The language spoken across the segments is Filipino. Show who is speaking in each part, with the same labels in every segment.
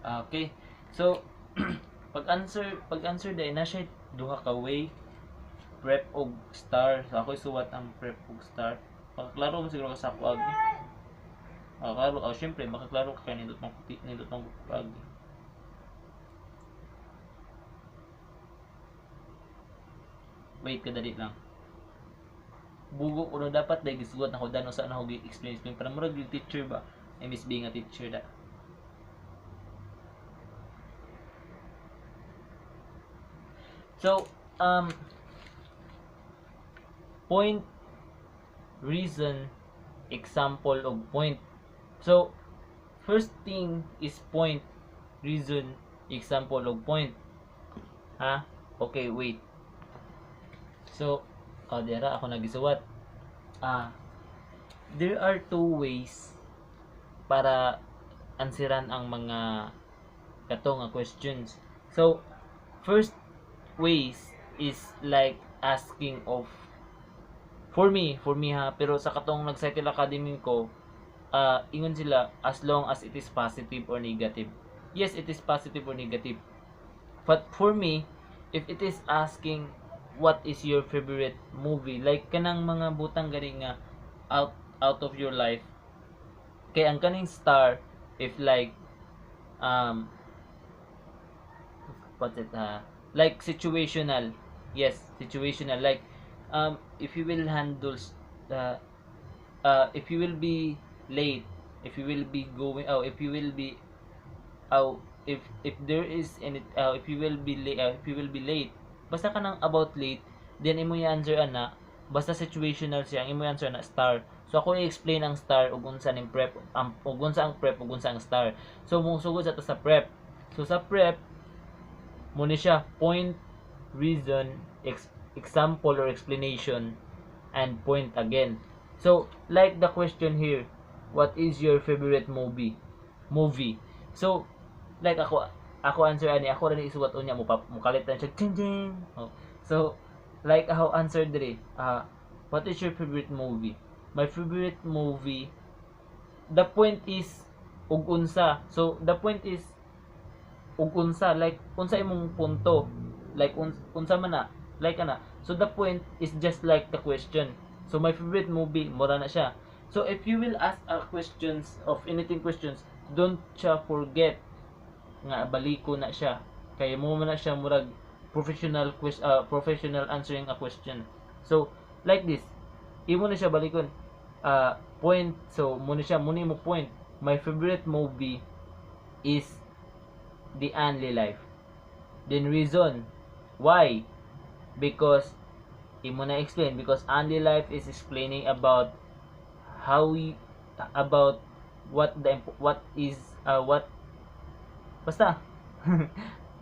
Speaker 1: Okay. So pag answer day na siya duha ka way, prep og star. So ako suwat ang prep og star. Makaklaro mo siguro ka sa ako agi. Makaklaro, syempre makaklaro ka kay nindot mong agi. Wait ka dali lang. Bugo ko no dapat dahil gisugot na ko dano sa na ko explain para murag yung teacher ba. I miss being a teacher da. So, point, reason, example og point. So, first thing is point, reason, example og point. Ha? Okay, wait. So, dira ako nagisuwat. There are two ways para ansiran ang mga kato nga questions. So, first ways is like asking of for me ha, pero sa katong nag-cycle academy ko, ingon sila as long as it is positive or negative. Yes, it is positive or negative. But for me, if it is asking what is your favorite movie, like kanang mga butang gani nga out of your life, kay ang kaning star if like um what's it like situational, yes, situational, like if you will handle uh, if you will be late, if you will be going if you will be if there is any if you will be late, if you will be late, basta ka nang about late, then imo i-answer ana basta situational siya, ang imo i-answer na star. So ako i-explain ang star ug unsa ning prep, ug unsa ang prep ug unsa ang star. So musugod sa to sa prep. So sa prep mo ni siya point, reason, example or explanation, and point again. So like the question here, what is your favorite movie? So like ako answer ani, ako rin isuwat unya mo kalitan siya ting ting. Oh. So like how answer diri, what is your favorite movie? My favorite movie, the point is ug unsa. So the point is ug unsa, like unsa imong punto, like unsa man na, like ana. So the point is just like the question. So my favorite movie mura na siya. So if you will ask questions of anything questions, don't siya forget nga baliko na siya, kay mo man na siya murag professional answering a question. So like this, imo na siya balikon, point. So mo na siya, muna mo point, my favorite movie is The Only Life. Then reason why, because imo na explain, because Only Life is explaining about how we, about what basta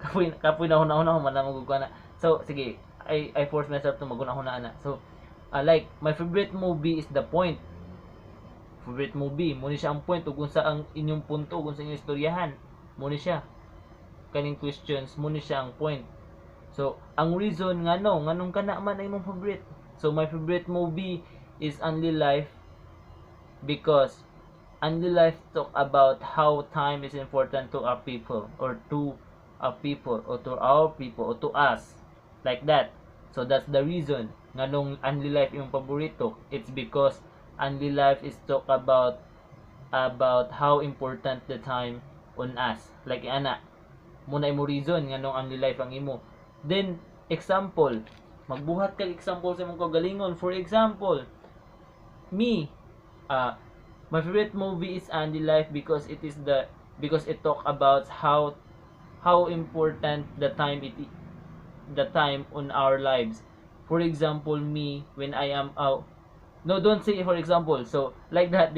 Speaker 1: kapoy na huna man na magugana. So sige, I force myself to maguna-huna na. So like my favorite movie is the point. Favorite movie mo ni siya ang point ug unsa ang inyong punto ug unsa inyong istoryahan, mo ni siya kaning questions, mo ni siya ang point. So ang reason nganong kana man ay imong favorite. So my favorite movie is Only Life because Only Life talk about how time is important to our people, or to our people, or to our people, or to us, like that. So that's the reason nganong Only Life yung paborito. It's because Only Life is talk about how important the time on us, like ana muna imo reason nganong Only Life ang imo. Then example, magbuhat kag example sa imong kagalingon. For example, me, my favorite movie is Only Life because it talk about how important the time on our lives. For example, me when I am no, don't say for example. So like that,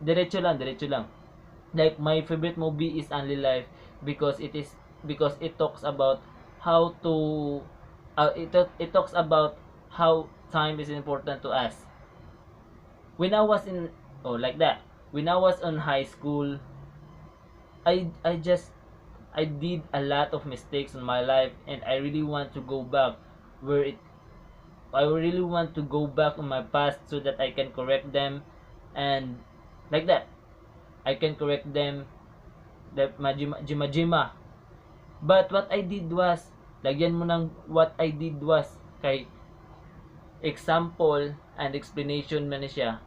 Speaker 1: diretso lang. Like my favorite movie is Only Life because it talks about how to it talks about how time is important to us. When I was in like that, when I was on high school, I did a lot of mistakes in my life, and I really want to go back where it I really want to go back in my past so that I can correct them, and like that I can correct them Jima. But what I did was, lagyan mo ng what I did was, kay example and explanation man ni siya.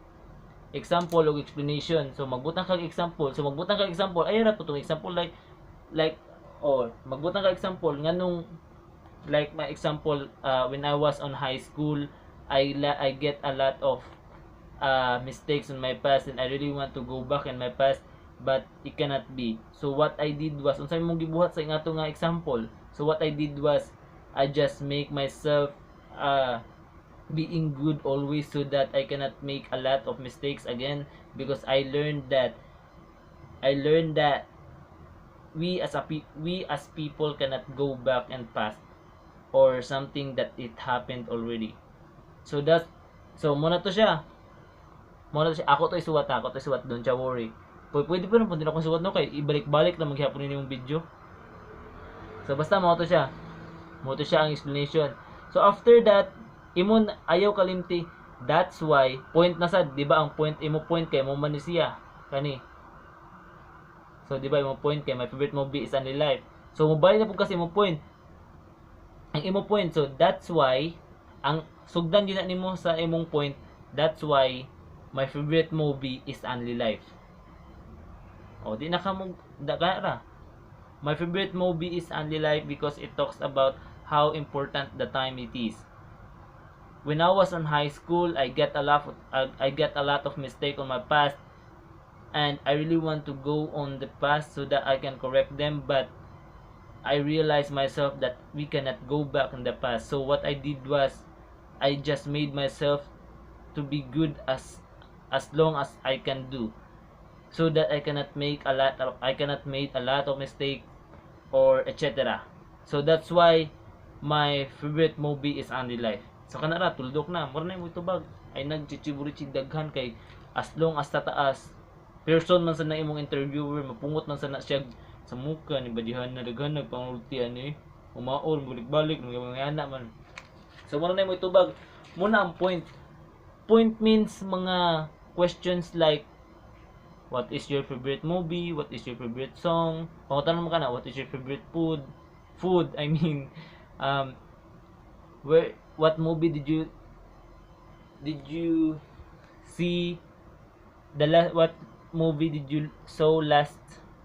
Speaker 1: Example ug explanation. So magbutang kag example. So magbutang kag example. Ay ra to tong example like magbutang kag example nganong like my example when I was on high school, I get a lot of mistakes in my past and I really want to go back in my past, but it cannot be. So what I did was, unsay mong gibuhat sa ingato nga example. So what I did was, I just make myself being good always so that I cannot make a lot of mistakes again, because I learned that we as people cannot go back and past or something that it happened already. So muna to siya. Ako to isuwat, don't ya worry. Pwede pa rin, pwede na akong suwat no, kay ibalik-balik na maghihapon ninyo yung video. So basta mo to siya ang explanation. So after that, imon ayaw kalimti, that's why point na sad, di ba ang point imo point kay mo man ni siya kani. So di ba imo point kay my favorite movie is Only Life. So mobile na pud kasi imo point. Ang imo point, so that's why ang sugdan din na nimo sa imong point, that's why my favorite movie is Only Life. O di na ka mo dagara. My favorite movie is Only Life because it talks about how important the time it is. When I was in high school, I get a lot of mistake on my past, and I really want to go on the past so that I can correct them, but I realized myself that we cannot go back in the past. So what I did was, I just made myself to be good as long as I can do, so that I cannot make a lot of mistake or etc. So that's why my favorite movie is Only Life. So kanara tuldok na mura na mo tubag ay nagchichiburichig daghan kay as long as tataas person man sa na imong interviewer, mapungot man sa na siya sa muka ni badihan na daghan nagpangultian ni umaol balik-balik mga anak man. So mura na mo tubag muna ang point. Point means mga questions like, what is your favorite movie? What is your favorite song? Pangutan mo ka na, what is your favorite food? I mean, what movie did you see? What movie did you saw last?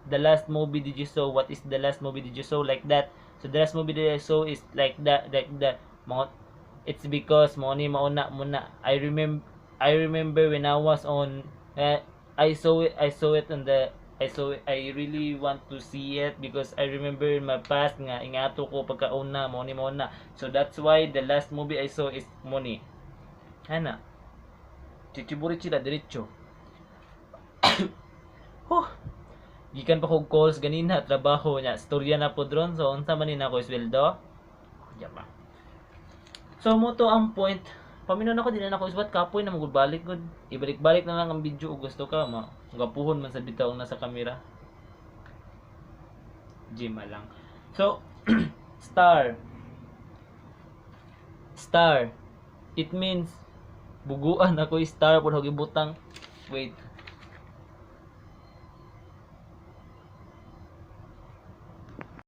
Speaker 1: The last movie did you saw? What is the last movie did you saw? Like that. So the last movie that I saw is like that. It's because mauna I remember when I was on I saw it I really want to see it because I remember in my past nga ingato ko pagkauna mauna. So that's why the last movie I saw is Money. Ana. Chichiburichi la diretso. Gikan pa kog calls ganina trabaho nya storya na pod ron, so unsa man ni nako sweldo? Diba? So mo to ang point. Paminon ako din na ako iswat kapoy na magbalik gud. Ibalik-balik na lang ang video ug gusto ka magapuhon man sa bitaw na sa kamera. Gima lang. So star. It means buguan ako star pud gibutang. Wait.